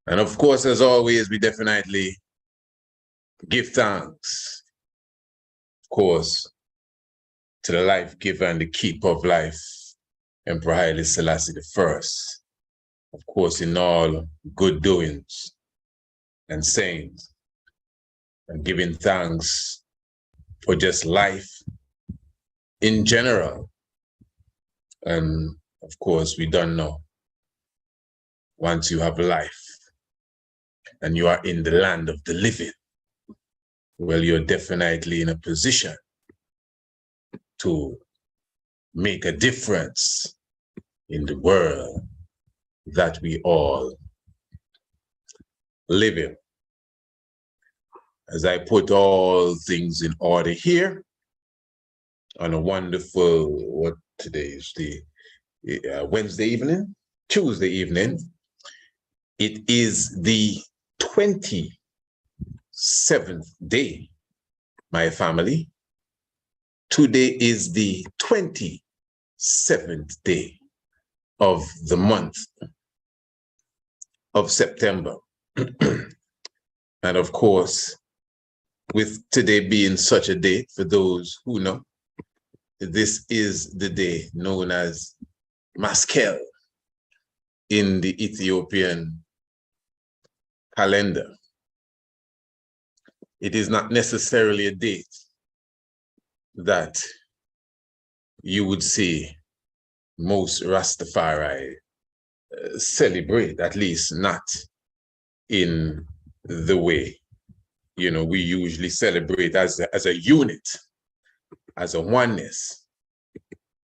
And of course, as always, we definitely give thanks, of course, to the life giver and the keeper of life, Emperor Haile Selassie I. Of course, in all good doings and sayings, and giving thanks for just life in general. And of course, we don't know. Once you have life and you are in the land of the living, well, you're definitely in a position to make a difference in the world that we all live in. As I put all things in order here on a wonderful, what today is the Wednesday evening, Tuesday evening. It is the 27th day, my family. Today is the 27th day of the month of September. And of course, with today being such a day, for those who know, this is the day known as Maskel in the Ethiopian calendar. It is not necessarily a date that you would see most Rastafari celebrate, at least not in the way, we usually celebrate as a unit, as a oneness,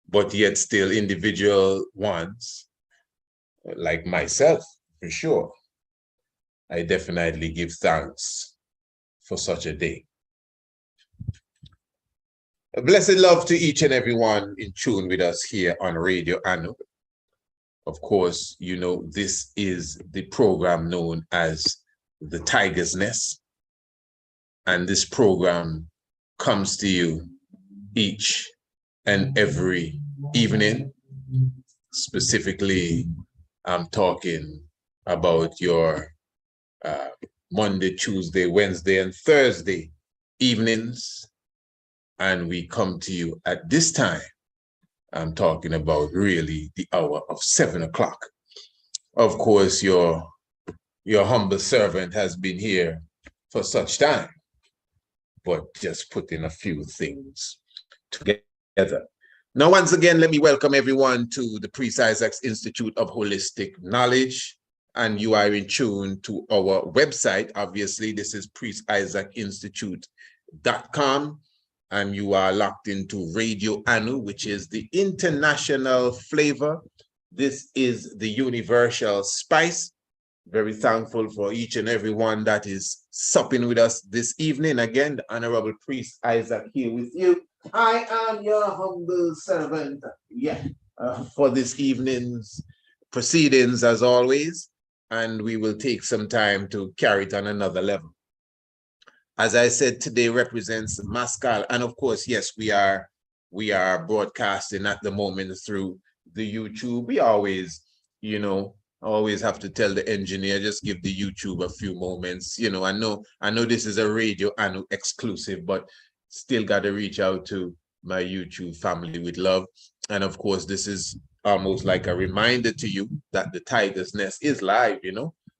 but yet still individual ones, like myself, for sure. I definitely give thanks for such a day. A blessed love to each and everyone in tune with us here on Radio Anu. Of course, this is the program known as The Tiger's Nest. And this program comes to you each and every evening. Specifically, I'm talking about your Monday, Tuesday, Wednesday, and Thursday evenings. And we come to you at this time. I'm talking about really the hour of 7 o'clock. Of course, your humble servant has been here for such time, but just putting a few things together. Now, once again, let me welcome everyone to the Priest Isaac's Institute of Holistic Knowledge. And you are in tune to our website. Obviously, this is priestisaacinstitute.com. And you are locked into Radio Anu, which is the international flavor. This is the universal spice. Very thankful for each and every one that is supping with us this evening. Again, the Honorable Priest Isaac here with you. I am your humble servant, for this evening's proceedings as always. And we will take some time to carry it on another level. As I said, today represents Mascal. And of course, yes, we are broadcasting at the moment through the YouTube. We always, always have to tell the engineer, just give the YouTube a few moments. I know this is a Radio Anu exclusive, but still got to reach out to my YouTube family with love. And of course, this is almost like a reminder to you that the Tiger's Nest is live,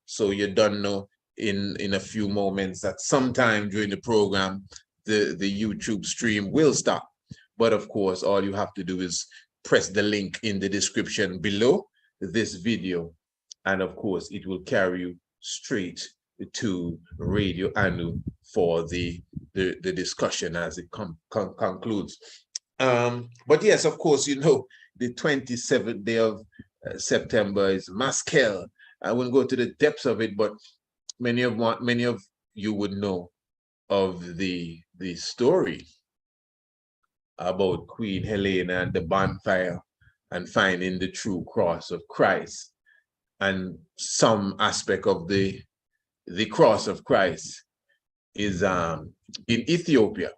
so you don't know in a few moments that sometime during the program, the YouTube stream will stop. But of course, all you have to do is press the link in the description below this video. And of course, it will carry you straight to Radio Anu for the discussion as it concludes. But yes, of course, the 27th day of September is Maskel. I won't go to the depths of it, but many of you would know of the story about Queen Helena and the bonfire and finding the true cross of Christ. And some aspect of the cross of Christ is in Ethiopia.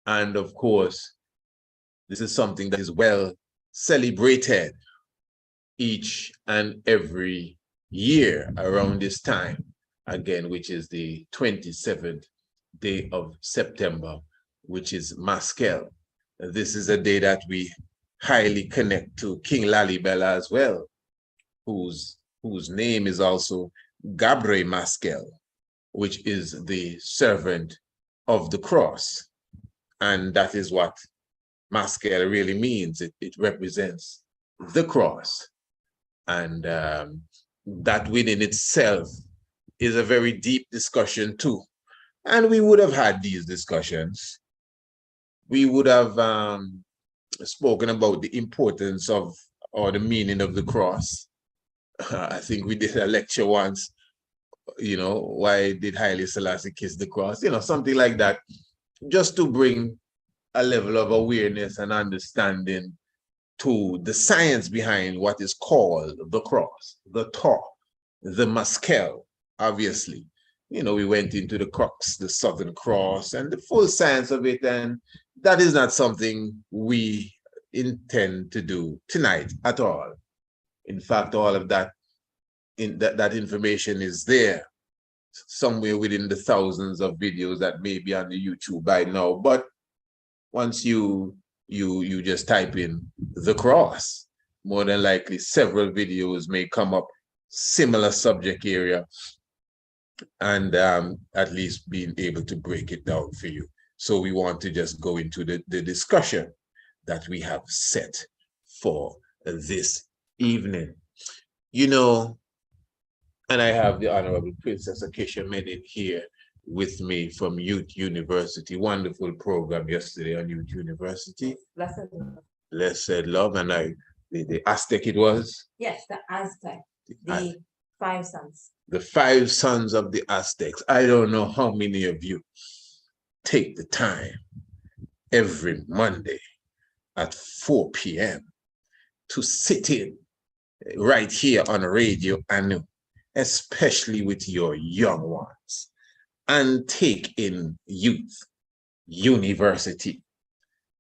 And of course, this is something that is well celebrated each and every year around this time, again, which is the 27th day of September, which is Maskell. This is a day that we highly connect to King Lalibela as well, whose name is also Gabriel Maskell, which is the servant of the cross. And that is what Maskell really means. It represents the cross. And that within itself is a very deep discussion too. And we would have had these discussions. We would have spoken about the importance of, or the meaning of the cross. I think we did a lecture once, why did Haile Selassie kiss the cross? Something like that, just to bring a level of awareness and understanding to the science behind what is called the cross, the Tor, the Maskell, obviously. We went into the crux, the Southern Cross, and the full science of it, and that is not something we intend to do tonight at all. In fact, all of that, that information is there somewhere within the thousands of videos that may be on the YouTube by now. But once you just type in the cross, more than likely several videos may come up, similar subject area, and at least being able to break it down for you. So we want to just go into the discussion that we have set for this evening. And I have the Honorable Princess Acacia Menin here with me from Youth University. Wonderful program yesterday on Youth University. Blessed Love. And the Aztec it was? Yes, the Aztec. The 5 sons. The 5 sons of the Aztecs. I don't know how many of you take the time every Monday at 4 p.m. to sit in right here on Radio Anu, especially with your young ones, and take in Youth University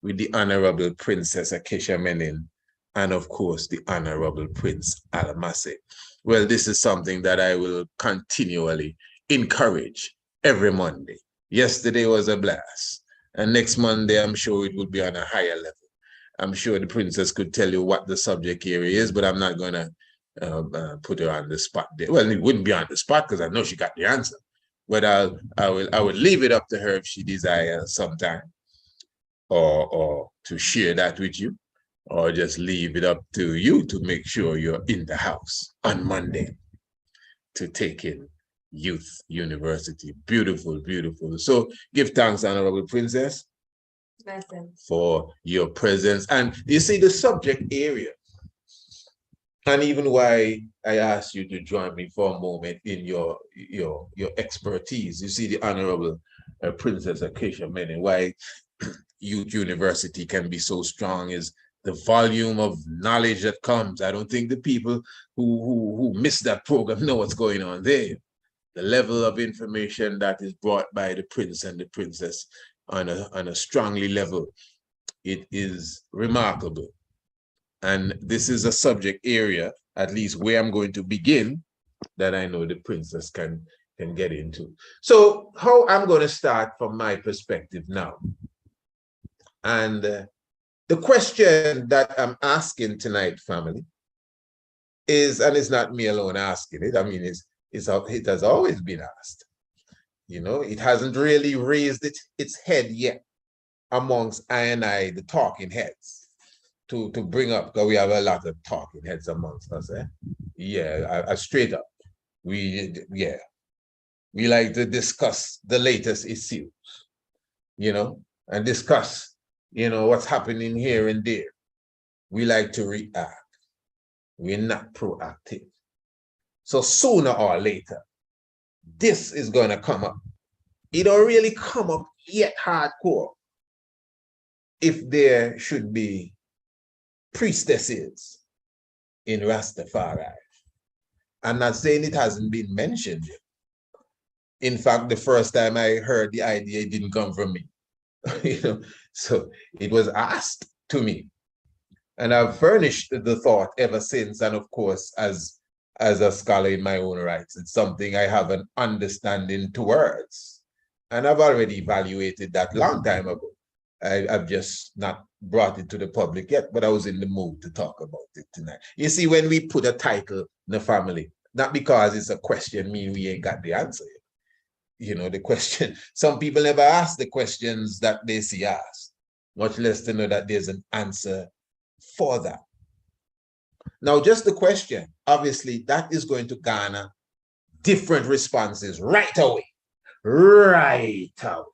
with the Honorable Princess Acacia Menin and, of course, the Honorable Prince Alamase. Well, this is something that I will continually encourage every Monday. Yesterday was a blast, and next Monday, I'm sure it will be on a higher level. I'm sure the princess could tell you what the subject area is, but I'm not going to put her on the spot there. Well, it wouldn't be on the spot because I know she got the answer, but I will leave it up to her if she desires sometime, or to share that with you, or just leave it up to you to make sure you're in the house on Monday to take in Youth University. Beautiful, beautiful. So give thanks, Honorable Princess, for your presence. And you see the subject area, and even why I asked you to join me for a moment in your expertise. You see the Honorable Princess Acacia Menin, why Youth University can be so strong is the volume of knowledge that comes. I don't think the people who miss that program know what's going on there. The level of information that is brought by the prince and the princess on a strongly level, it is remarkable. And this is a subject area, at least where I'm going to begin, that I know the princess can get into. So how I'm going to start from my perspective now. And the question that I'm asking tonight, family, is, and it's not me alone asking it, I mean, it has always been asked. It hasn't really raised its head yet amongst I and I, the talking heads, to bring up, because we have a lot of talking heads amongst us. Yeah, straight up. We like to discuss the latest issues, and discuss, what's happening here and there. We like to react. We're not proactive. So sooner or later, this is going to come up. It don't really come up yet hardcore if there should be priestesses in Rastafari. I'm not saying it hasn't been mentioned yet. In fact, the first time I heard the idea, it didn't come from me. So it was asked to me. And I've furnished the thought ever since. And of course, as as a scholar in my own rights. It's something I have an understanding towards. And I've already evaluated that long time ago. I've just not brought it to the public yet, but I was in the mood to talk about it tonight. You see, when we put a title in the family, not because it's a question, mean we ain't got the answer. You know, the question, some people never ask the questions that they see asked, much less to know that there's an answer for that. Now, just the question, obviously, that is going to garner different responses right away. Right away.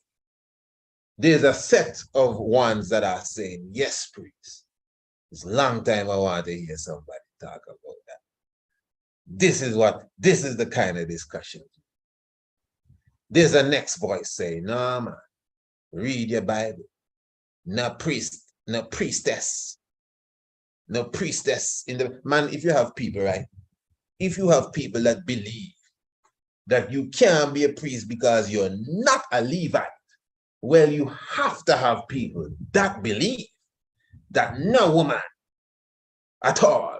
There's a set of ones that are saying, yes, priest. It's a long time I want to hear somebody talk about that. This is the kind of discussion. There's a next voice saying, no, man, read your Bible. No priest, no priestess. No priestess in the man. If you have people, right? If you have people that believe that you can't be a priest because you're not a Levite, well, you have to have people that believe that no woman at all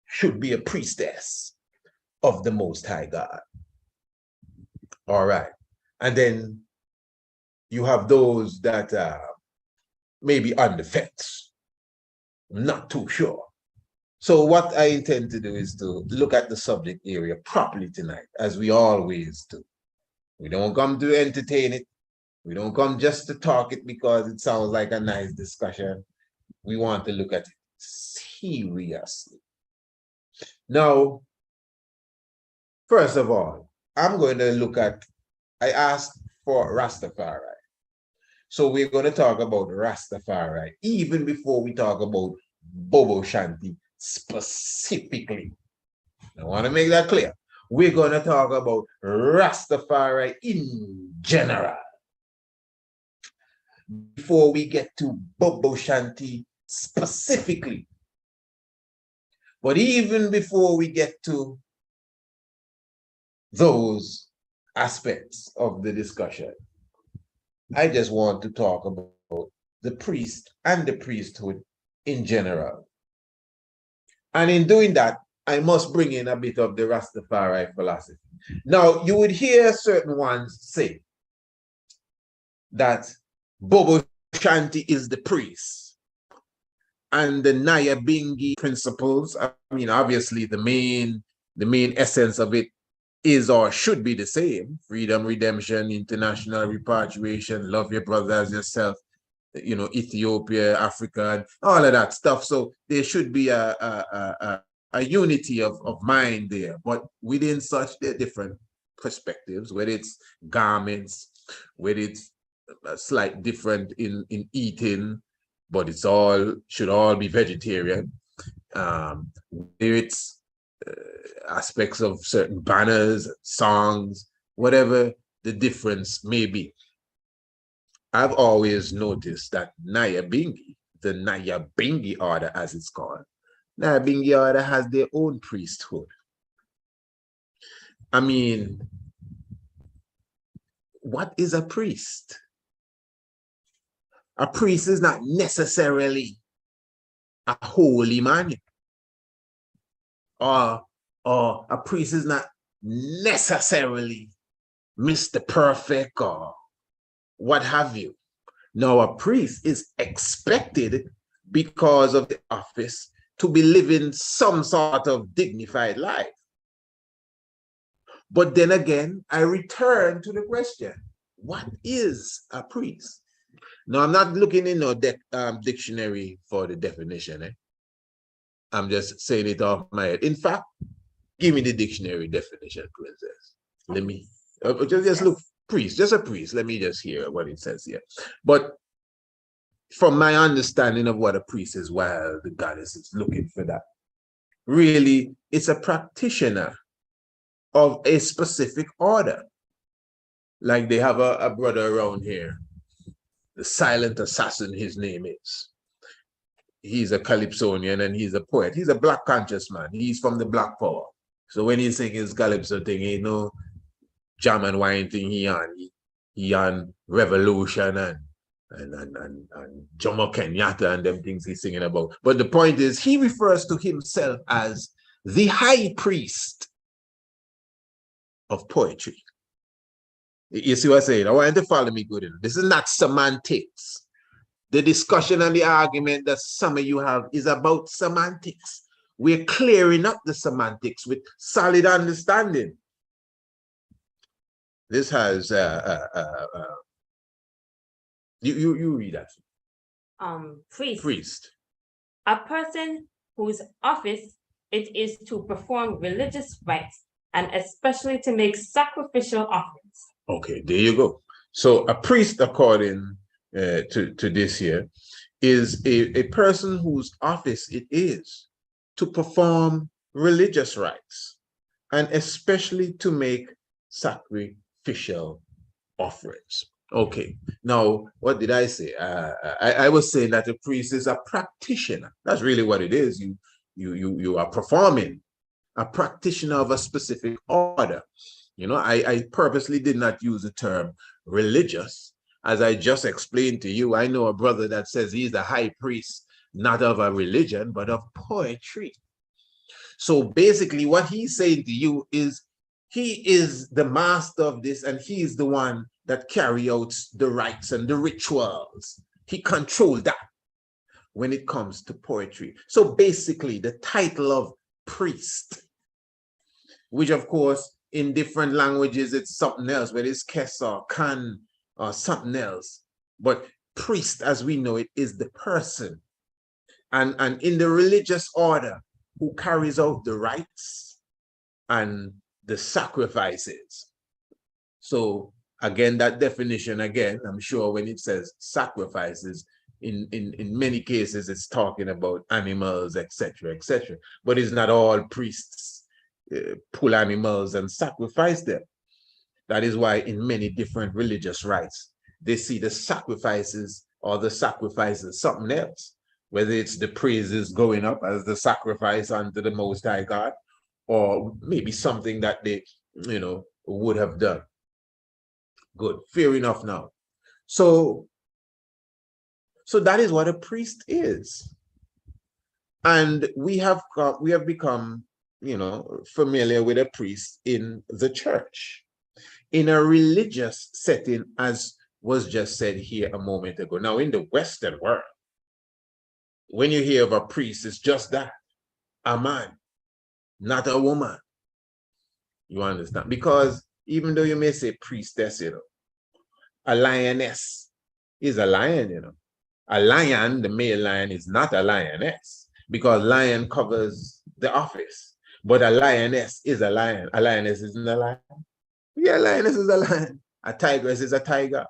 should be a priestess of the Most High God. All right. And then you have those that may be on the fence. I'm not too sure. So what I intend to do is to look at the subject area properly tonight, as we always do. We don't come to entertain it. We don't come just to talk it because it sounds like a nice discussion. We want to look at it seriously. Now, first of all, I'm going to look at, I asked for Rastafari. So we're going to talk about Rastafari, even before we talk about Bobo Shanti specifically. I want to make that clear. We're going to talk about Rastafari in general. Before we get to Bobo Shanti specifically. But even before we get to those aspects of the discussion, I just want to talk about the priest and the priesthood in general. And in doing that, I must bring in a bit of the Rastafari philosophy. Now, you would hear certain ones say that Bobo Shanti is the priest and the Naya Bingi principles. I mean, obviously, the main essence of it is or should be the same: freedom, redemption, international repatriation, love your brother as yourself, you know, Ethiopia, Africa, and all of that stuff. So there should be a unity of mind there. But within such, there are different perspectives, whether it's garments, whether it's a slight different in eating, but it's all should all be vegetarian. Whether it's aspects of certain banners, songs, whatever the difference may be. I've always noticed that Naya Bingi, the Naya Bingi order as it's called, Naya Bingi order has their own priesthood. I mean, what is a priest? A priest is not necessarily a holy man. Or a priest is not necessarily Mr. Perfect or what have you. Now, a priest is expected because of the office to be living some sort of dignified life. But then again, I return to the question, what is a priest? Now, I'm not looking in no dictionary for the definition. I'm just saying it off my head. In fact, give me the dictionary definition, Princess. Let me just look, priest, just a priest. Let me just hear what it says here. But from my understanding of what a priest is, while the goddess is looking for that, really, it's a practitioner of a specific order. Like they have a brother around here, the silent assassin, his name is. He's a Calypsonian and he's a poet. He's a black conscious man. He's from the Black Power. So when he's singing his Calypso thing, he no jam and wine thing he on revolution and and Jomo Kenyatta and them things he's singing about. But the point is, he refers to himself as the high priest of poetry. You see what I'm saying? I want you to follow me good. This is not semantics. The discussion and the argument that some of you have is about semantics. We're clearing up the semantics with solid understanding. This has you read that. Priest. A person whose office it is to perform religious rites and especially to make sacrificial offerings. Okay, there you go. So a priest, according to this here, is a person whose office it is to perform religious rites and especially to make sacrificial offerings. Okay, now what did I say? I was saying that a priest is a practitioner. That's really what it is. You are performing, a practitioner of a specific order. You know, I purposely did not use the term religious. As I just explained to you, I know a brother that says he's the high priest, not of a religion, but of poetry. So basically what he's saying to you is he is the master of this and he is the one that carry out the rites and the rituals. He controls that when it comes to poetry. So basically the title of priest, which of course in different languages it's something else, whether it's kes or kan or something else. But priest, as we know it, is the person. And in the religious order who carries out the rites and the sacrifices. So again, that definition again, I'm sure when it says sacrifices, in many cases it's talking about animals, etc., etc. But it's not all priests pull animals and sacrifice them. That is why in many different religious rites, they see the sacrifices or the sacrifices something else, whether it's the praises going up as the sacrifice unto the Most High God, or maybe something that they, you know, would have done. Good, fair enough now. So that is what a priest is. And we have become, you know, familiar with a priest in the church, in a religious setting, as was just said here a moment ago. Now, in the Western world, when you hear of a priest, it's just that, a man, not a woman. You understand? Because even though you may say priestess, you know, a lioness is a lion, you know. A lion, the male lion, is not a lioness because lion covers the office. But a lioness is a lion. A lioness isn't a lion. Yeah, a lioness is a lion. A tigress is a tiger.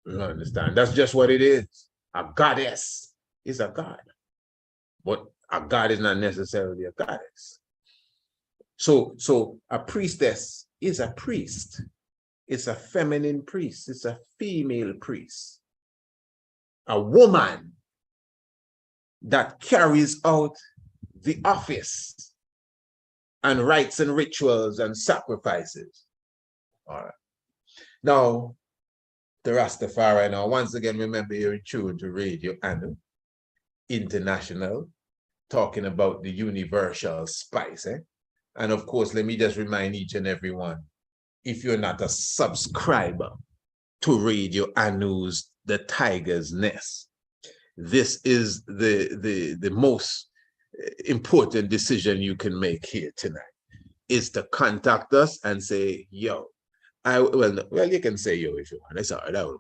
You understand? That's just what it is. A goddess is a god. But a god is not necessarily a goddess. So a priestess is a priest. It's a feminine priest. It's a female priest. A woman that carries out the office and rites and rituals and sacrifices. All right. Now, the Rastafari now, once again, remember you're in tune to Radio Anu International, talking about the universal spice. And of course, let me just remind each and every one, if you're not a subscriber to Radio Anu's The Tiger's Nest, this is the most important decision you can make here tonight, is to contact us and say, yo, well, you can say yo if you want. That's all right.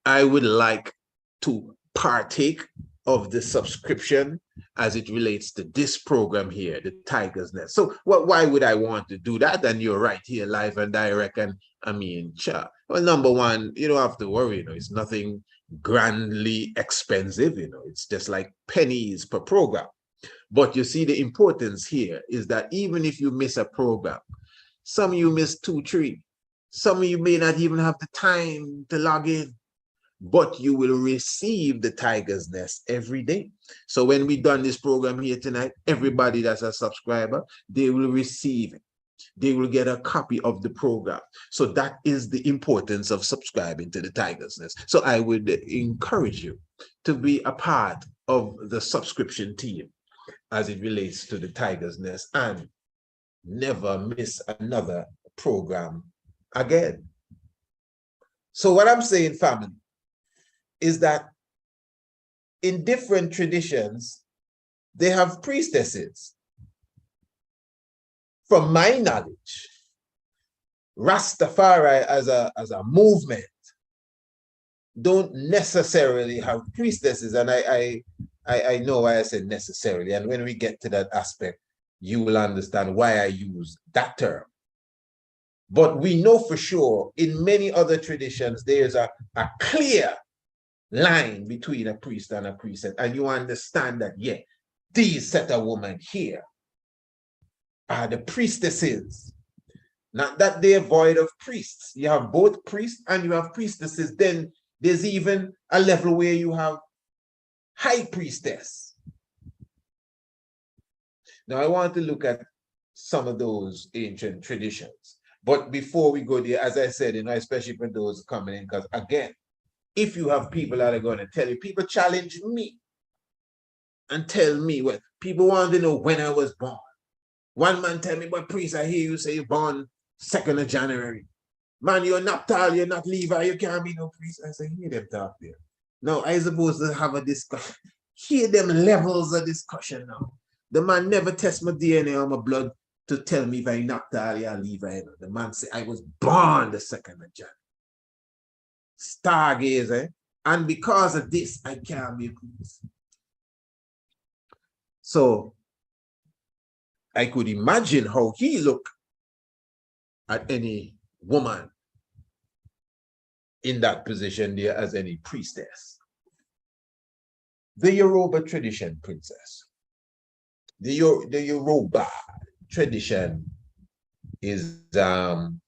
I would like to partake of the subscription as it relates to this program here, the Tiger's Nest. So why would I want to do that? And you're right here, live and direct. And I mean, well, number one, you don't have to worry, you know, it's nothing grandly expensive, you know, it's just like pennies per program. But you see, the importance here is that even if you miss a program, some of you miss 2, 3, some of you may not even have the time to log in, but you will receive the Tiger's Nest every day. So when we done this program here tonight, everybody that's a subscriber, they will receive they will get a copy of the program. So that is the importance of subscribing to the Tiger's Nest. So I would encourage you to be a part of the subscription team as it relates to the Tiger's Nest and never miss another program again. So what I'm saying, family, is that in different traditions, they have priestesses. From my knowledge, Rastafari as a movement don't necessarily have priestesses. And I know why I said necessarily. And when we get to that aspect, you will understand why I use that term. But we know for sure in many other traditions, there's a clear line between a priest and a priestess. And you understand that, yeah, these set of women here are the priestesses. Not that they're void of priests. You have both priests and you have priestesses. Then there's even a level where you have high priestess. Now I want to look at some of those ancient traditions. But before we go there, as I said, especially for those coming in, because again, if you have people that are going to tell you, people challenge me and tell me, well, people want to know when I was born. One man tell me, but priest, I hear you say you're born 2nd of January. Man, you're not Tal, you're not Levi, you can't be no priest. I say, hear them talk there. Now, I supposed to have a discussion. Hear them levels of discussion now. The man never test my DNA or my blood to tell me if I'm Naphtali or Levi. The man say, I was born the 2nd of January. Stargazer. And because of this, I can't be a priest. So, I could imagine how he looked at any woman in that position there as any priestess. The Yoruba tradition, princess. The Yoruba tradition is known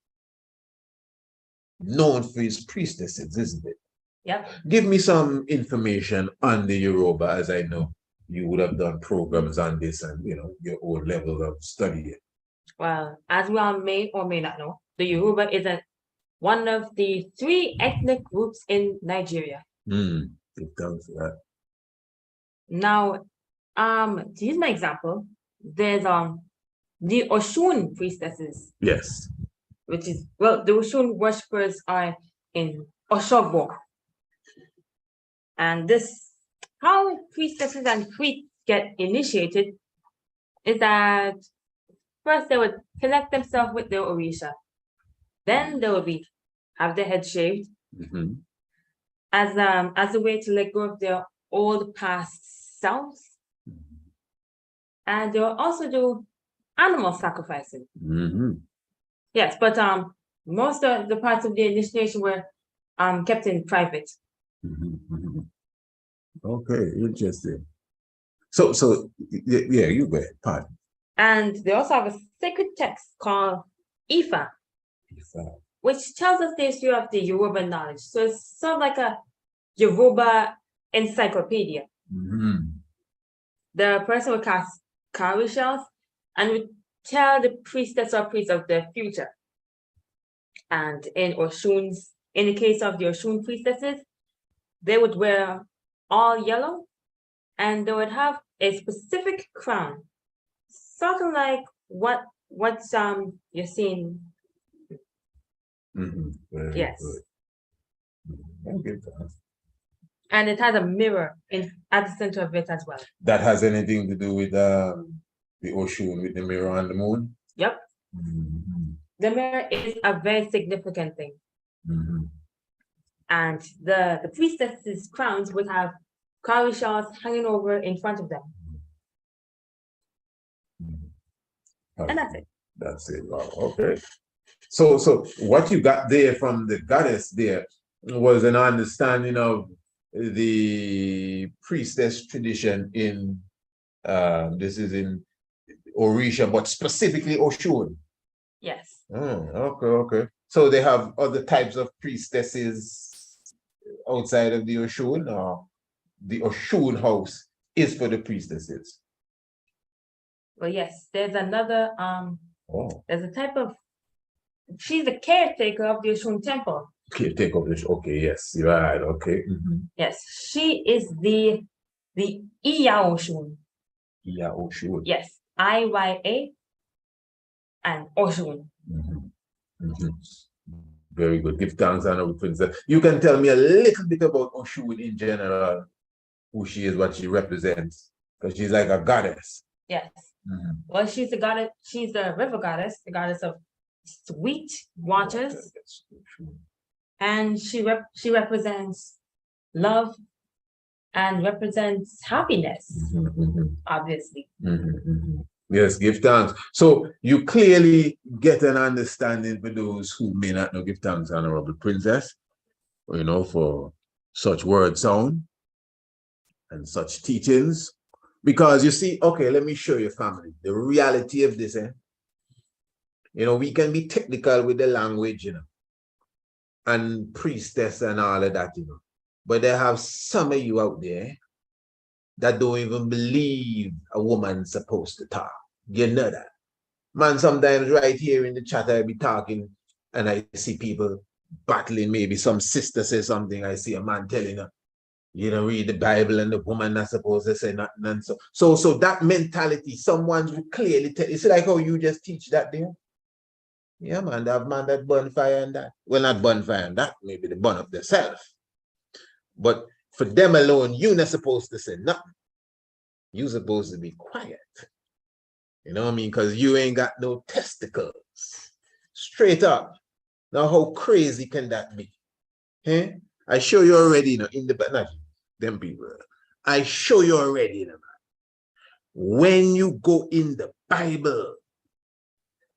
for its priestesses, isn't it? Yeah. Give me some information on the Yoruba, as I know you would have done programs on this and your own level of study. Well, as we all may or may not know, the Yoruba is one of the 3 ethnic groups in Nigeria. It comes to that. Now, to use my example, there's the Oshun priestesses. Yes. Which is, well, the Oshun worshippers are in Oshogbo. And how priestesses and priests get initiated is that first they would connect themselves with their Orisha. Then they would have their head shaved as a way to let go of their old past selves. And they'll also do animal sacrificing. Yes, but most of the parts of the initiation were kept in private. Okay, interesting. So yeah, you go ahead. Pardon. And they also have a sacred text called Ifa, which tells us the history of the Yoruba knowledge. So it's sort of like a Yoruba encyclopedia. The person would cast cowrie shells and would tell the priestess or priest of the future. And in the case of the Oshun priestesses, they would wear all yellow and they would have a specific crown, sort of like what you're seeing. Yes. And it has a mirror at the center of it as well. That has anything to do with the Oshun, with the mirror on the moon? Yep. The mirror is a very significant thing. And the priestesses' crowns would have cowrie shells hanging over in front of them. And that's it. That's it. Wow. Okay. So what you got there from the goddess there was an understanding of the priestess tradition in this is in Orisha, but specifically Oshun. Yes. Okay. So they have other types of priestesses outside of the Oshun, or the Oshun house is for the priestesses? Well, yes, there's another Oh. There's a type of, she's the caretaker of the Oshun temple. Caretaker of this. Okay, yes, right. Okay. Yes, she is the Iya Oshun. Yeah, oh, sure. Yes, IYA and Oshun. Very good. Give thanks, Honorable Princess. You can tell me a little bit about Oshun in general, who she is, what she represents, because she's like a goddess. Yes. Well, she's the goddess. She's the river goddess, the goddess of sweet waters, and she represents love and represents happiness, obviously. Yes, give thanks. So you clearly get an understanding for those who may not know. Give thanks, Honorable Princess, for such word sound and such teachings. Because you see, okay, let me show you, family, the reality of this. We can be technical with the language, and priestess and all of that, but they have some of you out there that don't even believe a woman's supposed to talk. You know that. Man, sometimes right here in the chat, I be talking and I see people battling. Maybe some sister says something. I see a man telling her, read the Bible, and the woman not supposed to say nothing. And so that mentality, someone will clearly tell. It's like how you just teach that there. Yeah, man, that bonfire and that. Well, not bonfire and that, maybe the burn of themselves. But for them alone, you're not supposed to say nothing. You're supposed to be quiet. You know what I mean? Because you ain't got no testicles. Straight up. Now, how crazy can that be? Hey? I show you already, in the not them people. I show you already, when you go in the Bible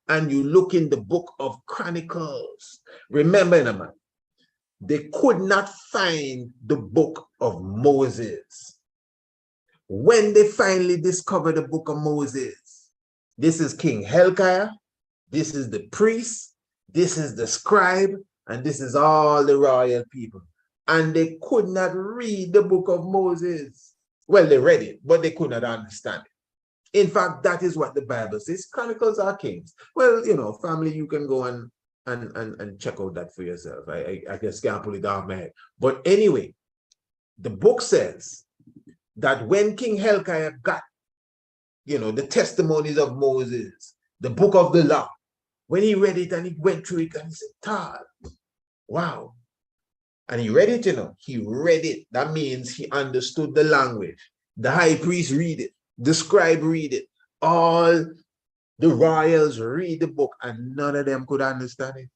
and you look in the book of Chronicles, remember, man, they could not find the book of Moses. When they finally discovered the book of Moses, this is King Hilkiah, this is the priest, this is the scribe, and this is all the royal people. And they could not read the book of Moses. Well, they read it, but they could not understand it. In fact, that is what the Bible says. Chronicles are kings. Well, family, you can go and check out that for yourself. I just can't pull it off my head. But anyway, the book says that when King Hilkiah got, the testimonies of Moses, the book of the law, when he read it and he went through it and he said, Tal, wow. And he read it, he read it. That means he understood the language. The high priest read it. The scribe read it. All the royals read the book and none of them could understand it.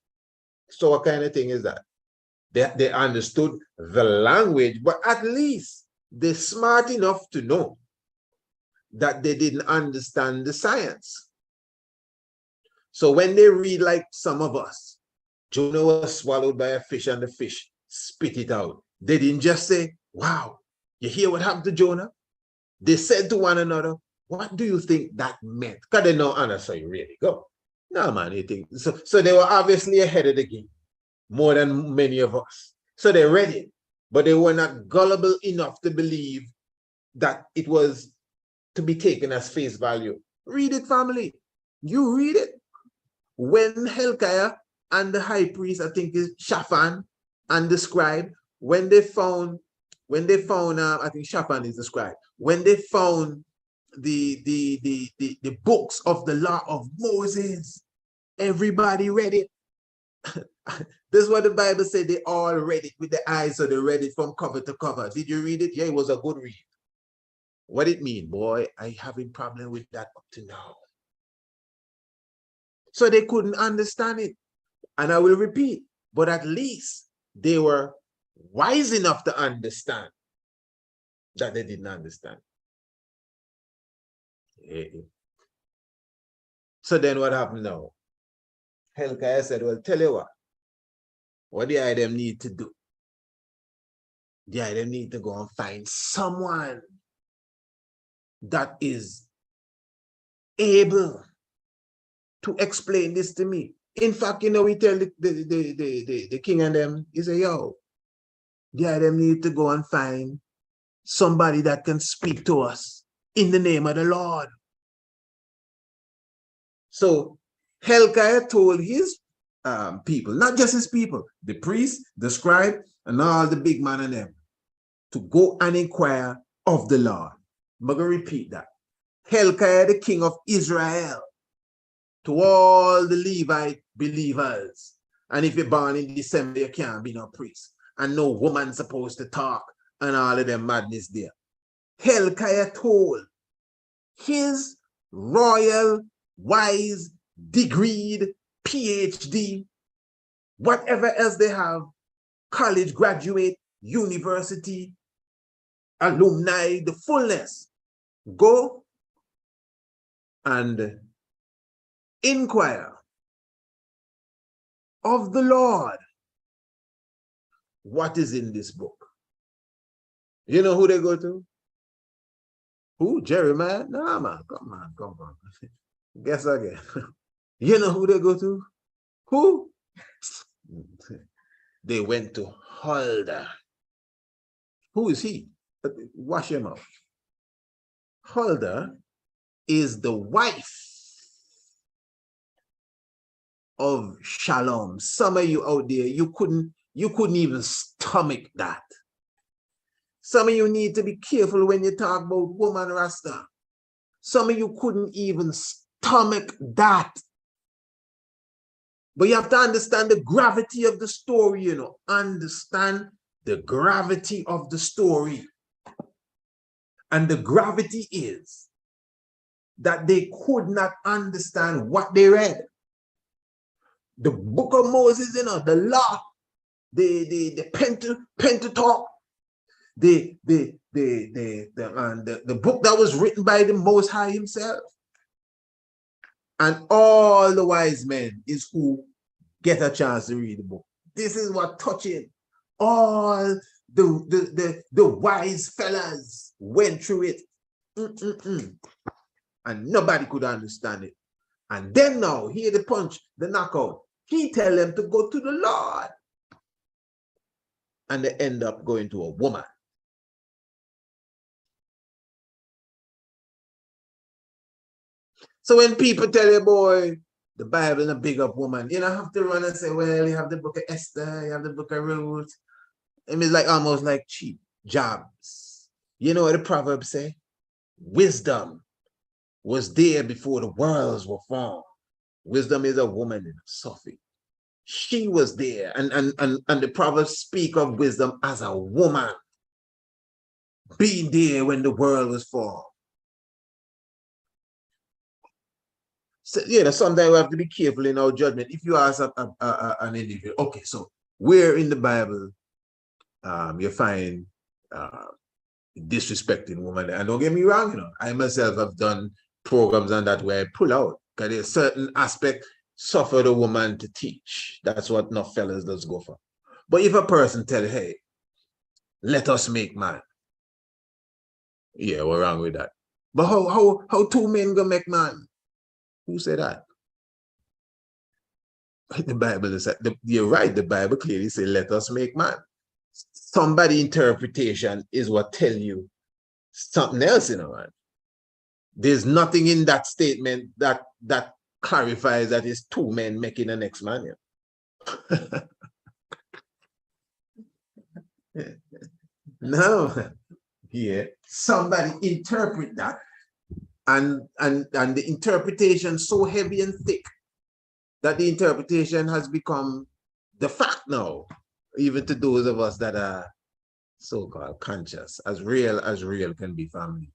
So what kind of thing is that? They understood the language, but at least they're smart enough to know that they didn't understand the science. So when they read like some of us, Jonah was swallowed by a fish and the fish spit it out. They didn't just say, wow, you hear what happened to Jonah? They said to one another, what do you think that meant? Because they know, and so you really go. No, man, you think. So they were obviously ahead of the game, more than many of us. So they read it, but they were not gullible enough to believe that it was to be taken as face value. Read it, family. You read it. When Hilkiah and the high priest, I think is Shaphan, and the scribe, when they found, I think Shaphan is the scribe, when they found the books of the law of Moses, everybody read it. This is what the Bible said. They all read it with the eyes, so they read it from cover to cover. Did you read it? Yeah, it was a good read. What it mean, boy? I having problem with that up to now. So they couldn't understand it. And I will repeat, but at least they were wise enough to understand that they didn't understand. So then what happened now? Hilkiah said, well, tell you what the item need to do? The item need to go and find someone that is able to explain this to me. In fact, we tell the king and them, he say, yo, the item need to go and find somebody that can speak to us in the name of the Lord. So Hilkiah told his people, not just his people, the priest, the scribe, and all the big man and them, to go and inquire of the Lord. I'm going to repeat that. Hilkiah, the king of Israel, to all the Levite believers. And if you're born in December, you can't be no priest. And no woman supposed to talk and all of them madness there. Hilkiah told his royal, wise, degreed, PhD, whatever else they have, college graduate, university, alumni, the fullness, go and inquire of the Lord what is in this book. You know who they go to? Who? Jeremiah? Nah, man, come on. Guess again. You know who they go to? Who? They went to Huldah. Who is he? Wash your mouth. Huldah is the wife of Shalom. Some of you out there, you couldn't even stomach that. Some of you need to be careful when you talk about woman Rasta. Some of you couldn't even stomach that. But you have to understand the gravity of the story, you know. Understand the gravity of the story. And the gravity is that they could not understand what they read. The book of Moses, you know, the law, the Pentateuch, the book that was written by the Most High himself. And all the wise men is who get a chance to read the book. This is what touching all the wise fellas went through it. And nobody could understand it. And then now, hear the punch, the knockout. He tell them to go to the Lord. And they end up going to a woman. So when people tell you, boy, the Bible is a big up woman, you don't have to run and say, well, you have the book of Esther, you have the book of Ruth. It's like almost like cheap jobs. You know what the Proverbs say? Wisdom was there before the worlds were formed. Wisdom is a woman in a suffix. She was there. And the Proverbs speak of wisdom as a woman being there when the world was formed. So, you know, sometimes we have to be careful in our judgment. If you ask an individual, okay, so where in the Bible you find disrespecting women? And don't get me wrong, you know, I myself have done programs on that where I pull out because there's certain aspect suffer the woman to teach. That's what enough fellas does go for. But if a person tell, hey, let us make man, yeah, what's wrong with that? But how two men gonna make man? Who said that? The Bible is, you're right, the Bible clearly says, let us make man. Somebody interpretation is what tell you something else, you know, man. There's nothing in that statement that clarifies that it's two men making the next man. Yeah. No. Yeah. Somebody interpret that. And the interpretation so heavy and thick that the interpretation has become the fact now, even to those of us that are so-called conscious, as real can be family.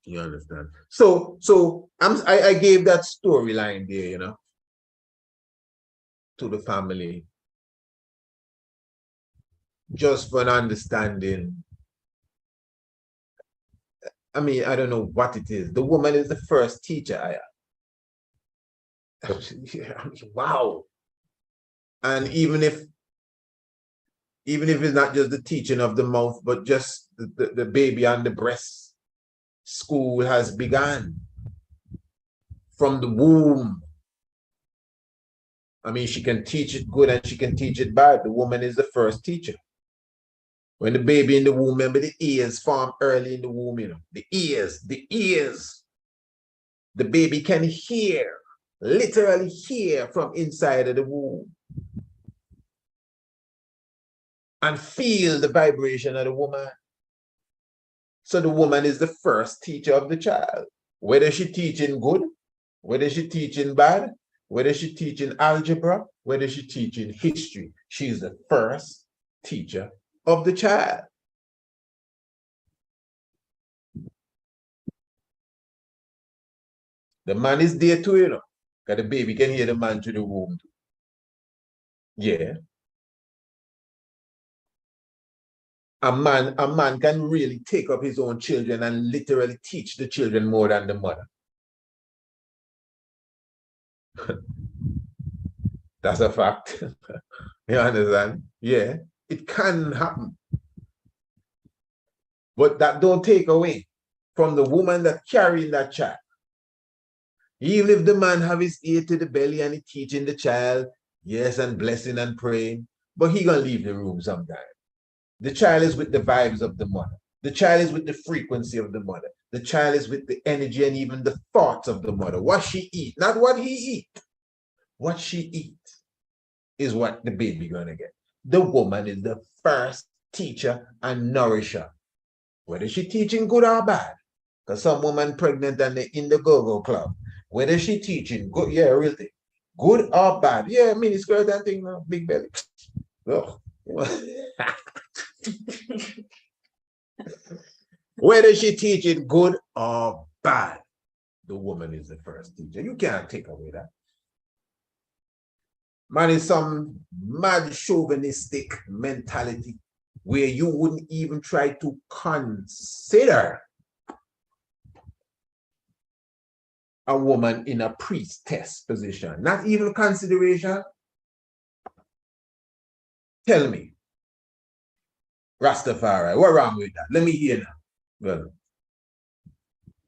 You understand? So I gave that storyline there, you know, to the family, just for an understanding. I mean, I don't know what it is. The woman is the first teacher I have. Wow. And even if it's not just the teaching of the mouth, but just the baby on the breast, school has begun from the womb. I mean, she can teach it good and she can teach it bad. The woman is the first teacher. When the baby in the womb, remember the ears form early in the womb, you know, the ears. The baby can hear literally hear from inside of the womb and feel the vibration of the woman. So the woman is the first teacher of the child. Whether she teaching good, whether she teaching bad, whether she teaching algebra, whether she teaching history, she's the first teacher of the child. The man is there too, you know, because the baby can hear the man through the womb. Yeah. A man can really take up his own children and literally teach the children more than the mother. That's a fact. You understand? Yeah, it can happen. But that don't take away from the woman that carrying that child. Even if the man have his ear to the belly and he teaching the child, yes, and blessing and praying, but he gonna leave the room sometime. The child is with the vibes of the mother. The child is with the frequency of the mother. The child is with the energy and even the thoughts of the mother. What she eat, not what he eat. What she eat is what the baby gonna get. The woman is the first teacher and nourisher. Whether she teaching good or bad. Because some woman pregnant and they in the go-go club. Whether she teaching good, yeah, real thing. Good or bad. Yeah, mini skirt and thing now, big belly. Oh. Whether she teaching good or bad, the woman is the first teacher. You can't take away that. Man, is some mad chauvinistic mentality where you wouldn't even try to consider a woman in a priestess position. Not even consideration. Tell me, Rastafari, what wrong with that? Let me hear now. Well,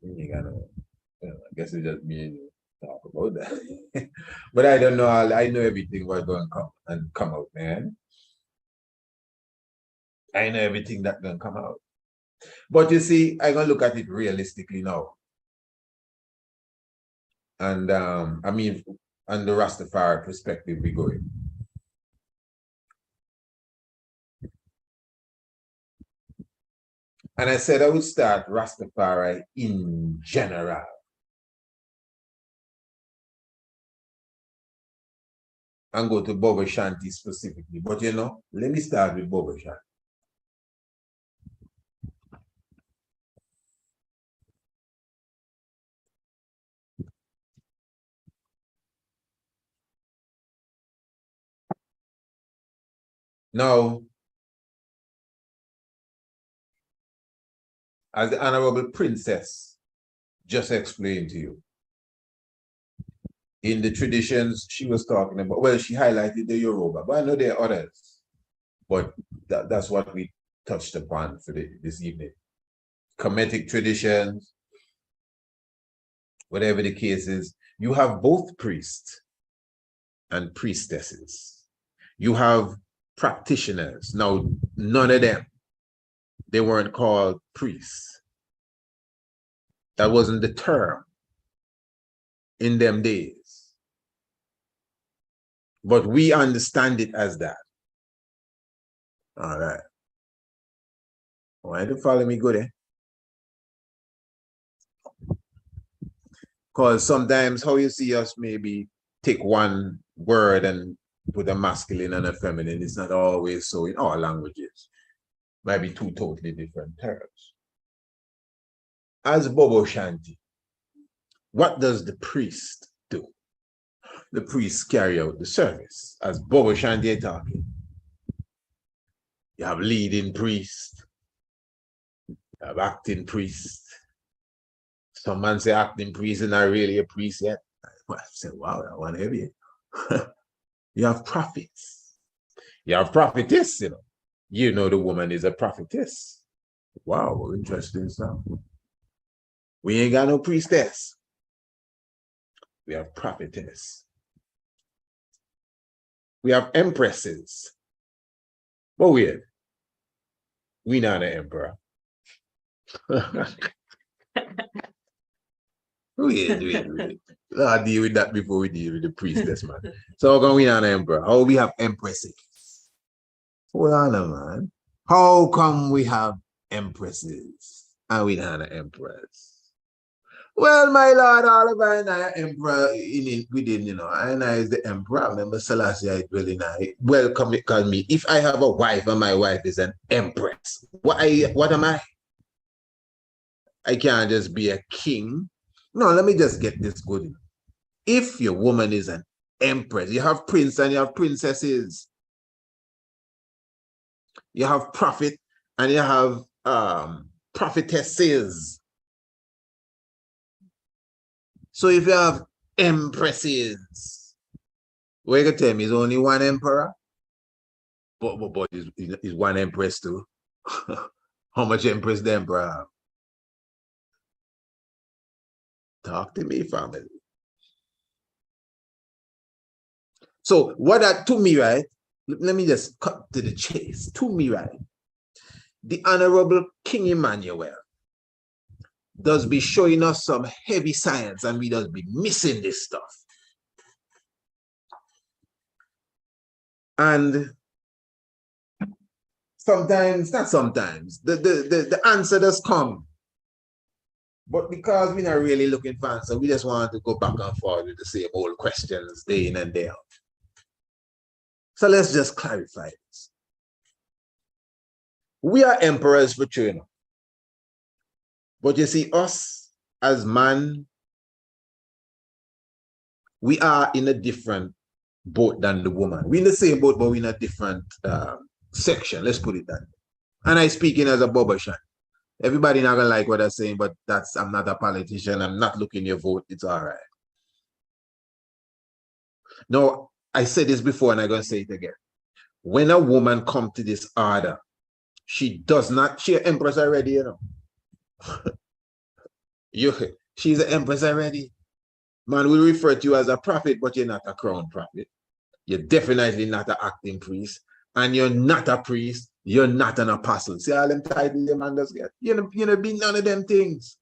I guess it's just me and you talk about that. But I don't know. I know everything what's going to come out, man. I know everything that's going to come out. But you see, I'm going to look at it realistically now. And I mean, on the Rastafari perspective, we going. And I said I would start Rastafari in general. And go to Bobo Shanti specifically. But you know, let me start with Bobo Shanti. Now, as the Honorable Princess just explained to you, in the traditions she was talking about, well, she highlighted the Yoruba, but I know there are others. But that's what we touched upon for this evening. Kemetic traditions, whatever the case is, you have both priests and priestesses. You have practitioners. Now, none of them, they weren't called priests. That wasn't the term in them days. But we understand it as that. All right. Want to follow me good, eh? Because sometimes how you see us maybe take one word and put a masculine and a feminine, it's not always so in all languages. Might be two totally different terms. As Bobo Shanti, what does the priest do? The priest carry out the service. As Bobo Shanti talking, you have leading priest, you have acting priest. Some man say acting priest is not really a priest yet. I say, wow, that one heavy. You have prophets. You have prophetess, you know. You know the woman is a prophetess. Wow, interesting stuff. We ain't got no priestess. We have prophetess. We have empresses. But weird. We not an emperor. Wait. I'll deal with that before we deal with the priestess, man. So we're going on emperor. How we have empresses? Hold on, man. How come we have empresses and we don't have emperors? Well, my lord, all of I and I emperor within, and I is the emperor. Remember Selassie, I dwell in I. Welcome, call me. If I have a wife and my wife is an empress, what am I? I can't just be a king. No, let me just get this good. If your woman is an empress, you have prince and you have princesses. You have prophet and you have prophetesses. So if you have empresses, what you can tell me is only one emperor? But is one empress too? How much empress the emperor have? Talk to me, family. So what that to me, right? Let me just cut to the chase. To me, right? The Honorable King Emmanuel does be showing us some heavy science and we does be missing this stuff. And sometimes, not sometimes, the answer does come. But because we're not really looking for answer, we just want to go back and forth with the same old questions day in and day out. So let's just clarify this. We are emperors for true. But you see, us as man, we are in a different boat than the woman. We're in the same boat, but we're in a different section. Let's put it that way. And I speaking as a Bobashan. Everybody not gonna like what I'm saying, but I'm not a politician. I'm not looking your vote. It's all right. No, I said this before and I'm gonna say it again. When a woman come to this order, she's an empress already, she's an empress already. Man, we refer to you as a prophet, but you're not a crown prophet. You're definitely not an acting priest. And you're not a priest. You're not an apostle. See all them titles the man does get? You know, be none of them things.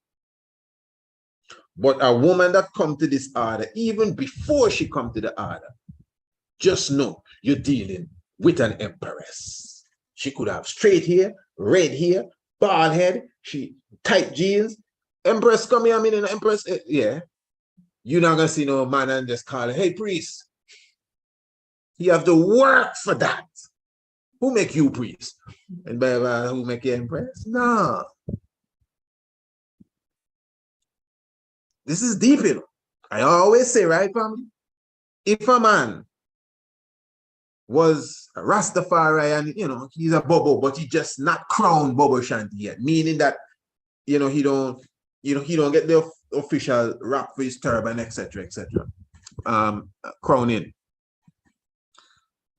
But a woman that come to this order, even before she come to the order, just know you're dealing with an empress. She could have straight hair, red hair, bald head, tight jeans. Empress, come here, I mean, an empress, yeah. You're not gonna see no man and just call it, hey, priest. You have to work for that. Who make you priest? And who make you empress? No. This is deep, I always say, right, family? If a man was a Rastafari and, he's a Bobo, but he just not crowned Bobo Shanti yet, meaning that, he don't get the official wrap for his turban, etc., crowning.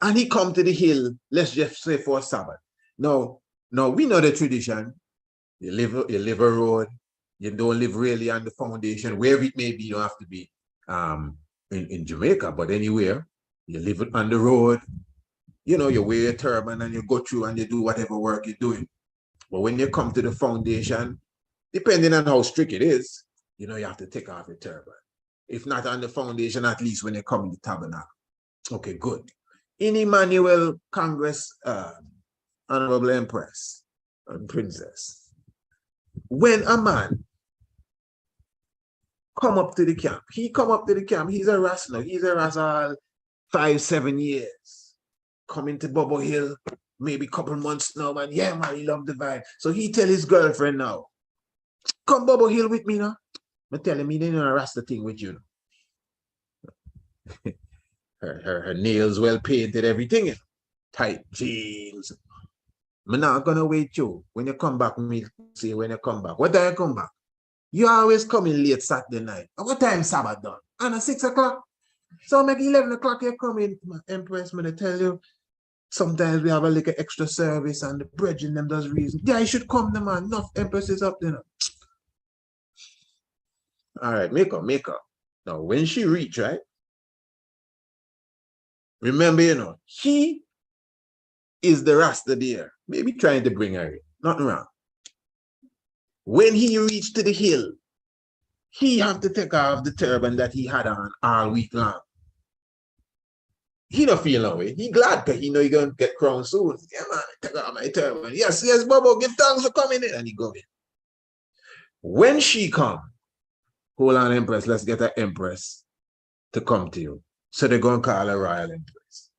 And he come to the hill, let's just say for a Sabbath. No, we know the tradition. You live a road. You don't live really on the foundation, wherever it may be. You don't have to be in Jamaica, but anywhere. You live on the road. You wear a turban and you go through and you do whatever work you're doing. But when you come to the foundation, depending on how strict it is, you have to take off your turban. If not on the foundation, at least when you come in the tabernacle. Okay, good. In Emmanuel Congress, Honorable Empress and Princess, when a man come up to the camp, he's a Ras now, he's a Ras all 5-7 years, coming to Bobo Hill, maybe a couple months now, man, yeah, man, he love the vibe. So he tell his girlfriend now, come Bobo Hill with me now. I tell him, he didn't Rasta thing with you. Her nails well painted, everything. Tight jeans. I'm not gonna wait you. When you come back, me see when you come back. What time you come back? You always come in late Saturday night. At what time Sabbath done? And at 6 o'clock. So make 11 o'clock you come in. Empress, me tell you. Sometimes we have a little extra service and the brethren them does reason. Yeah, you should come, the man. Enough empresses up there. All right, make her. Now, when she reach, right? Remember, he is the Rasta there. Maybe trying to bring her in. Nothing wrong. When he reached to the hill, he have to take off the turban that he had on all week long. He don't feel no way. He glad that he know he gonna get crowned soon. Yeah, man, take off my turban. Yes, yes, Bobo, give thanks for coming in. And he go in. When she come, hold on, Empress, let's get an Empress to come to you. So they're gonna call a royal Empress.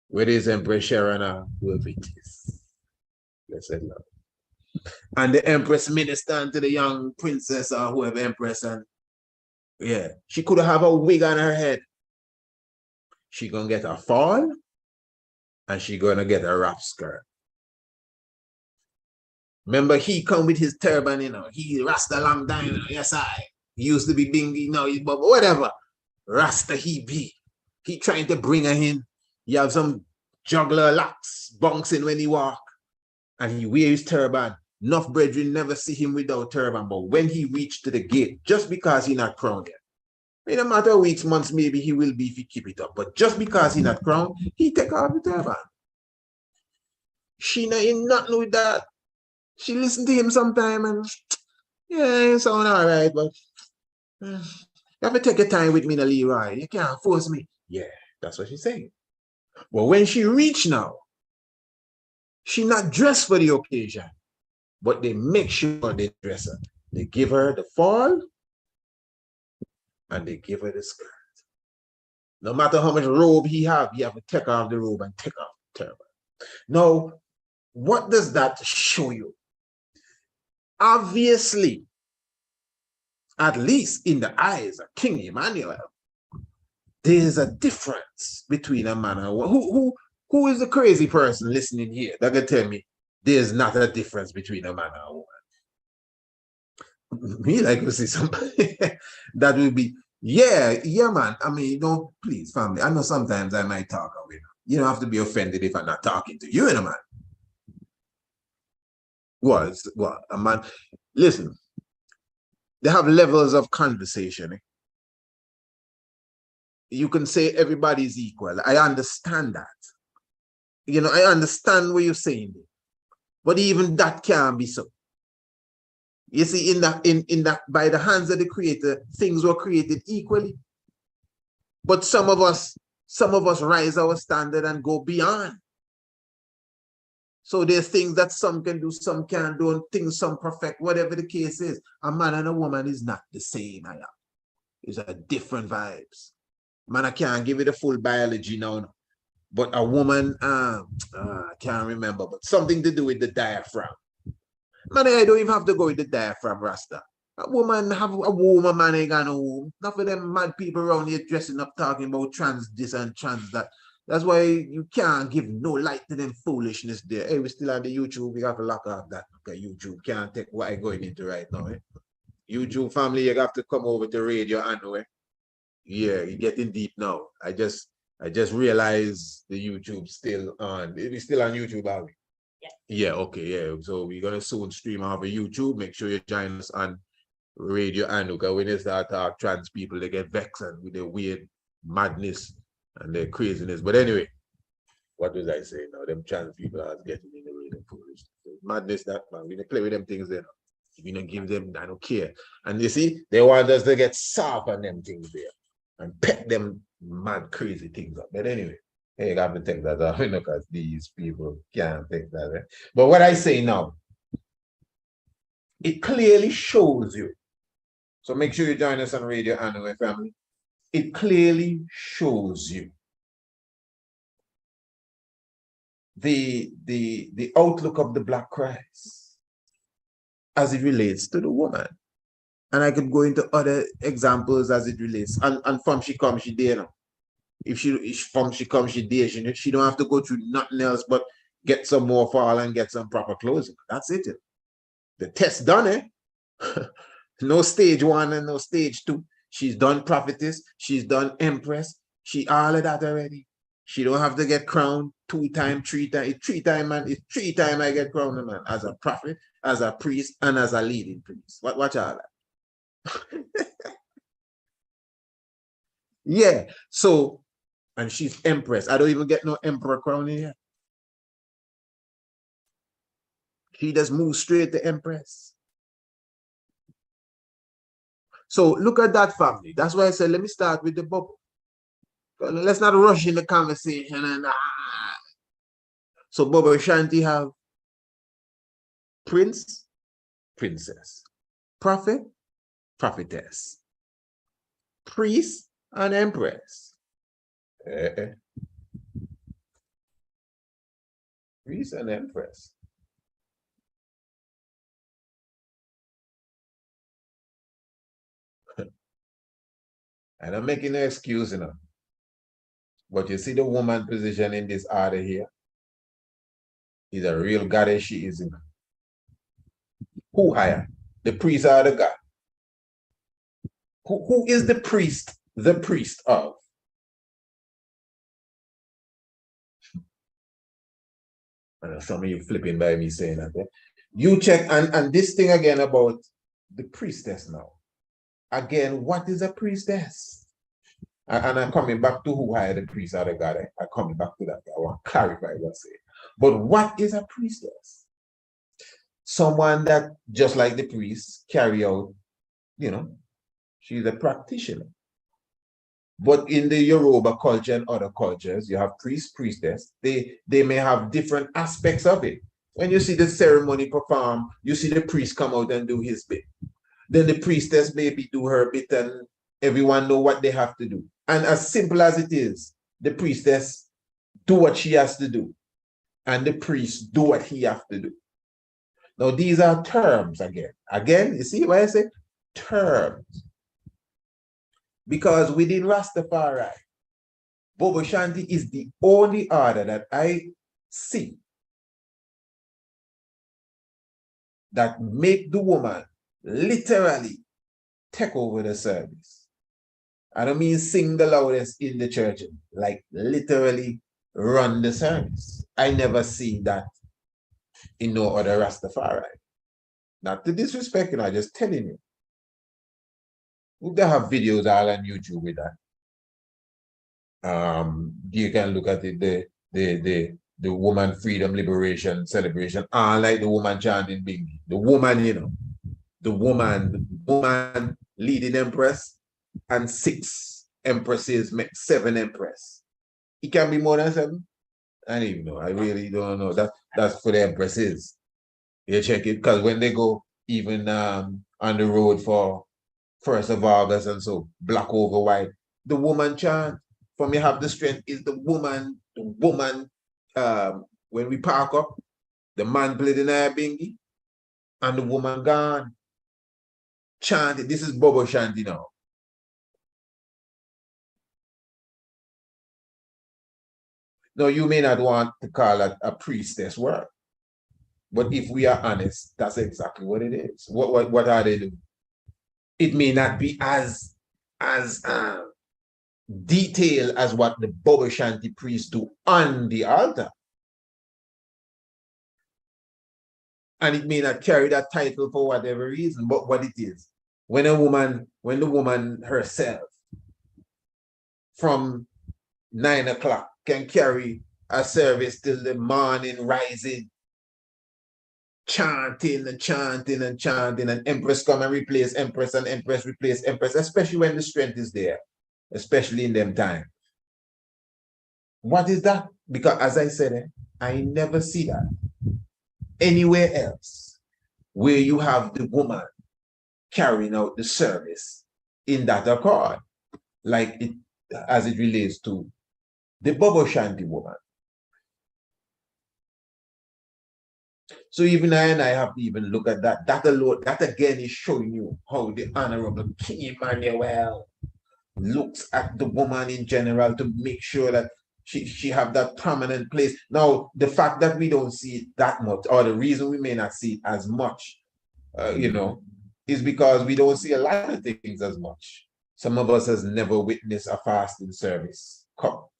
Where is Empress Sharon will be this. Let's say love. And the Empress minister to the young princess or whoever Empress, and yeah, she could have a wig on her head. She gonna get a fall and she gonna get a wrap skirt. Remember, he come with his turban, you know, he Rasta long time, you know, yes, he used to be bingy, now he's but whatever. Rasta he be. He trying to bring her in. He have some juggler locks bouncing when he walk. And he wear his turban. Enough brethren never see him without turban. But when he reached to the gate, just because he not crowned yet, in a matter of weeks, months, maybe he will be if he keep it up. But just because he not crowned, he take off the turban. She not in nothing with that. She listen to him sometime and yeah, it sound all right, but you have to take your time with me, Leroy. You can't force me. Yeah, that's what she's saying. But when she reach now, she not dressed for the occasion, but they make sure they dress her. They give her the fall and they give her the skirt. No matter how much robe he have to take off the robe and take off the turban. Now, what does that show you? Obviously, at least in the eyes of King Emmanuel, there's a difference between a man and a woman. Who is the crazy person listening here that can tell me there's not a difference between a man and a woman? Me like to see somebody that will be, yeah, man. I mean, don't, please, family. I know sometimes I might talk away. You don't have to be offended if I'm not talking to you, man. What, a man, listen, they have levels of conversation. You can say everybody's equal. I understand that. You know, I understand what you're saying. But even that can't be so. You see, in that by the hands of the creator, things were created equally. But some of us rise our standard and go beyond. So there's things that some can do, some can't do, and things some perfect, whatever the case is. A man and a woman is not the same. It's a different vibes. Man, I can't give you the full biology now. But a woman, I can't remember, but something to do with the diaphragm. Man, I don't even have to go with the diaphragm, Rasta. A woman have a woman, man, ain't got no womb. Not for them mad people around here dressing up, talking about trans this and trans that. That's why you can't give no light to them foolishness there. Hey, we still on the YouTube. We have to lock off that. Okay, YouTube can't take what I'm going into right now. YouTube family, you have to come over to radio anyway. Yeah, you're getting deep now. I just realized the YouTube still on. It's still on YouTube, are we? Yeah, okay, yeah. So we're gonna soon stream off of YouTube. Make sure you join us on Radio Anuka. When they start talk trans people, they get vexed with their weird madness and their craziness. But anyway, what was I saying now? Them trans people are getting in the way of foolish. Madness that man. We don't play with them things there. We don't give them, I don't care. And you see, they want us to get soft on them things there and pet them mad crazy things up. But anyway. Hey, I have to take that off because these people can't take that. Eh? But what I say now, it clearly shows you. So make sure you join us on Radio Anyway, family. It clearly shows you the outlook of the Black Christ as it relates to the woman. And I could go into other examples as it relates. And from she comes, she there now. If she comes, she there. She don't have to go through nothing else but get some more fall and get some proper clothing. That's it. The test done, eh? No stage 1 and no stage 2. She's done prophetess. She's done empress. She all of that already. She don't have to get crowned 2 times, 3 times. It's 3 times, man. It's 3 times I get crowned, man. As a prophet, as a priest, and as a leading priest. Watch all that. Yeah. So, and she's empress. I don't even get no emperor crown here. She just moves straight to empress. So look at that family. That's why I said, let me start with the bubble. Let's not rush in the conversation. So Bubba Shanti have prince, princess, prophet, prophetess, priest, and empress. Priest and empress. And I'm making no excuse, But you see the woman position in this order here is a real goddess she is. Who higher? The priest or the god? Who is the priest? The priest of? I know some of you flipping by me saying that. You check, and this thing again about the priestess now. Again, what is a priestess? And I'm coming back to who hired the priest or the god. I'm coming back to that. I want to clarify what I say. But what is a priestess? Someone that, just like the priest, carry out, she's a practitioner. But in the Yoruba culture and other cultures, you have priest, priestess. They may have different aspects of it. When you see the ceremony performed, you see the priest come out and do his bit. Then the priestess maybe do her bit and everyone know what they have to do. And as simple as it is, the priestess do what she has to do. And the priest do what he has to do. Now, these are terms again. Again, you see why I say terms. Because within Rastafari, Bobo Shanti is the only order that I see that make the woman literally take over the service. I don't mean sing the loudest in the church, like literally run the service. I never see that in no other Rastafari. Not to disrespect, I'm just telling you. They have videos all on YouTube with that. You can look at it, the woman freedom liberation celebration, like the woman chanting Bingi. The woman, the woman leading empress, and 6 empresses make 7 empress. It can be more than 7. I don't even know. I really don't know. That's for the empresses. You check it, because when they go even on the road for 1st of August and so, black over white, the woman chant, for me have the strength is the woman, when we park up, the man played in our bingy, and the woman gone. Chanting, this is Bobo Shanti now. Now, you may not want to call it a priestess work, but if we are honest, that's exactly what it is. What are they doing? It may not be as detailed as what the Bobo Shanti priests do on the altar. And it may not carry that title for whatever reason, but what it is. When the woman herself from 9 o'clock can carry a service till the morning rising, chanting and chanting and chanting, and empress come and replace empress and empress replace empress, especially when the strength is there, especially in them times. What is that? Because as I said, I never see that anywhere else where you have the woman carrying out the service in that accord, like it as it relates to the Bobo Shanti woman. So even I have to even look at that. That alone, that again is showing you how the Honorable King Emmanuel looks at the woman in general to make sure that she have that prominent place. Now, the fact that we don't see it that much, or the reason we may not see it as much, is because we don't see a lot of things as much. Some of us has never witnessed a fasting service,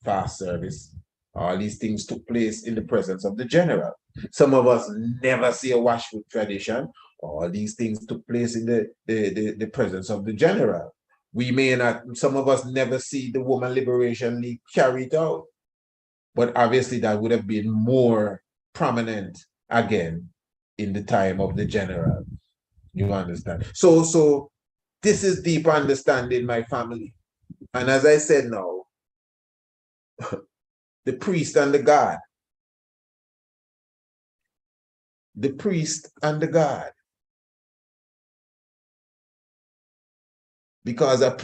fast service. All these things took place in the presence of the general. Some of us never see a wash foot tradition. All these things took place in the presence of the general. We may not, some of us never see the Woman Liberation League carried out. But obviously that would have been more prominent again in the time of the general. You understand? So This is deep understanding, my family. And as I said now, the priest and the God. The priest and the God. Because a priest